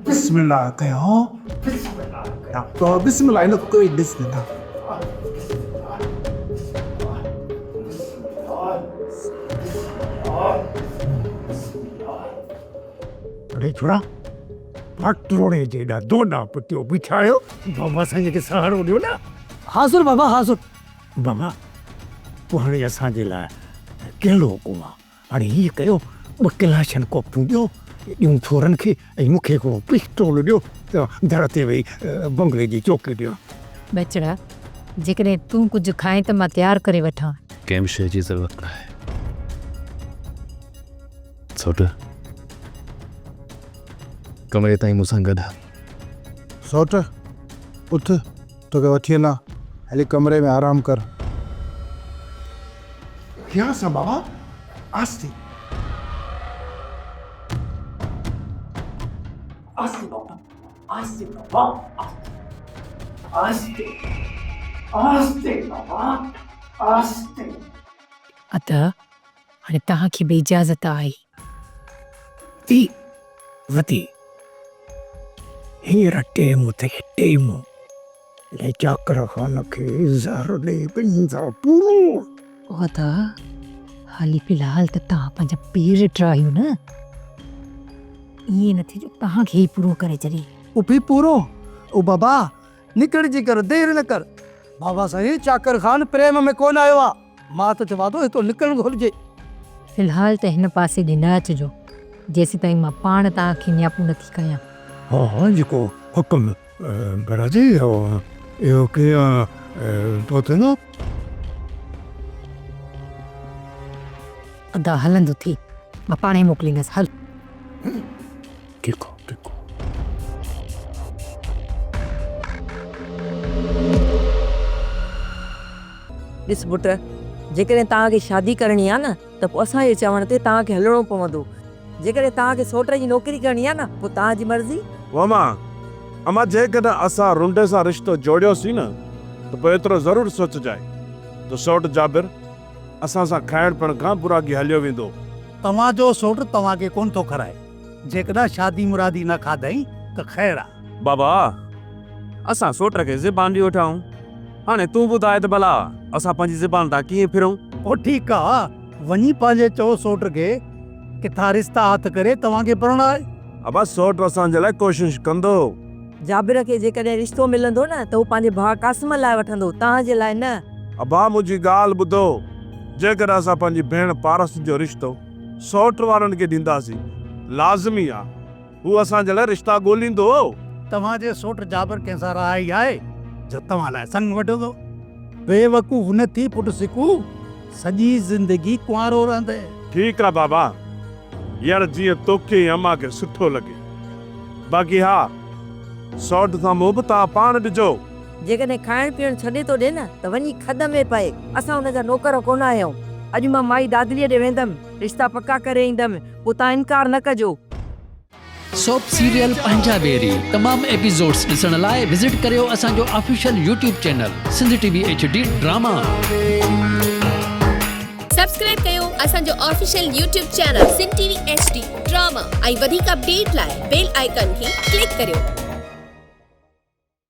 बिस्मिल्लाह कयो तो बिस्मिल्लाह इन कोई बिस्मिल्लाह अरे छोड़ा पटरोड़े जेड़ा दोना पतियो बिछायो बाबा संगे के सहारो दियो ना। हाज़ुर बाबा हाज़ुर। बाबा पुहाणे असांजे लाइ कहिड़ो हुकुम आहे? हाणे हीअ कयो ॿ कलाशनि कोपियूं ॾियो ॾियूं थोरनि खे ऐं मूंखे हिकिड़ो पिस्टोल ॾियो त दर ते वेही बंगले जी चौकी ॾियो। बचड़ा जेकॾहिं तूं कुझु खाए त मां तयारु करे वठां। कंहिं बि शइ जी ज़रूरत न आहे। सौट कमरे ताईं मूंसां गॾु सौट उठ तोखे वठी वञा हली कमरे में आराम कर। क्या सा बाबा आस्ते आस्ते बाबा आस्ते बाबा आस्ते आस्ते बाबा आस्ते। अतः हाणे तव्हांखे बि इजाज़त आहे। ती वती हींअर टेम ते टेम ले चाकर खान खे ज़हर ॾे पिंजा पूरो। उहा त हाली फ़िलहाल त तव्हां पंहिंजा पेर ट्रायो न। ईअं न थिए जो तव्हांखे ई पूरो करे छॾे। उपी पूरो ओ बाबा निकल जी कर देर न कर। बाबा साईं चाकर खान प्रेम में कोन आयो आहे। मां त चवां थो हितो निकिरणु घुरिजे। फ़िलहाल त हिन पासे ॾे न अचिजो जेसि ताईं मां पाण तव्हांखे न्यापू नथी कयां। हाँ जेको हुकुम बराजी इहो कीअं तो थींदो? अदा हलंदो थी मां पाणे मोकिलींदसि। हल ठीकु आहे ठीकु आहे। ॾिस पुट जेकॾहिं तव्हांखे शादी करणी आहे न त पोइ असांजे चवण ते तव्हांखे हलणो पवंदो। जेकॾहिं तव्हांखे सोट जी नौकिरी करणी आहे न पोइ तव्हांजी मर्ज़ी। वामा अमा जेकॾहिं असां रुंडे सां रिश्तो जोड़ियोसीं न त पोइ एतिरो ज़रूरु सोचिजांइ त सौट जाबिर असां सां खाइण पीअण खां बुरागी हलियो वेंदो। तव्हांजो सोट तव्हांखे कोन थो कराए। जेकॾहिं शादी मुरादी न खाधई त ख़ैर आहे। बाबा असां सोट खे ज़बान ॾियो ठाऊं। हाणे तूं ॿुधाए त भला असां पंहिंजी ज़बान तां कीअं फिरूं? पोइ ठीकु आहे वञी पंहिंजे चओ सोट खे किथां रिश्ता हथ करे तव्हांखे परणाए। अबा सौट असांजे लाइ कोशिश कंदो। जाबिर खे जेकॾहिं रिश्तो मिलंदो न त हू पंहिंजे भाउ कासिम लाइ वठंदो तव्हांजे लाइ न। अबा मुंहिंजी ॻाल्हि ॿुधो जेकॾहिं असां पंहिंजी भेण पारस जो रिश्तो सौट वारनि खे ॾींदासीं लाज़मी आहे हू असांजे लाइ रिश्ता ॻोल्हींदो। तव्हांजे सोट जाबिर कंहिंसां रहाई आहे जो तव्हां लाइ संग वठंदो। बेवकूफ़ न थी पुट सिकू सॼी ज़िंदगी कुंवारो रहंदे। ठीकु आहे बाबा यार जीअं तोखे ऐं अम्मा खे सुठो लॻे। बाक़ी हा सौट सां मुंहुं बि तव्हां पाण ॾिजो। जेकॾहिं खाइण पीअण छॾे थो ॾे न त वञी खद में पए। असां हुनजा नौकर कोन आहियूं। अॼु मां माई दादलीअ ॾे वेंदमि रिश्ता पका करे ईंदमि पोइ तव्हां इनकार न कजो। सोप सीरियल पंजाबेरी तमाम एपिसोड्स ॾिसण लाइ विज़िट करियो असांजो official YouTube channel Sindh TV HD drama. Subscribe कयो असांजो official YouTube channel Sindh TV HD drama ऐं वधीक अपडेट लाइ बेल आइकन खे क्लिक करियो।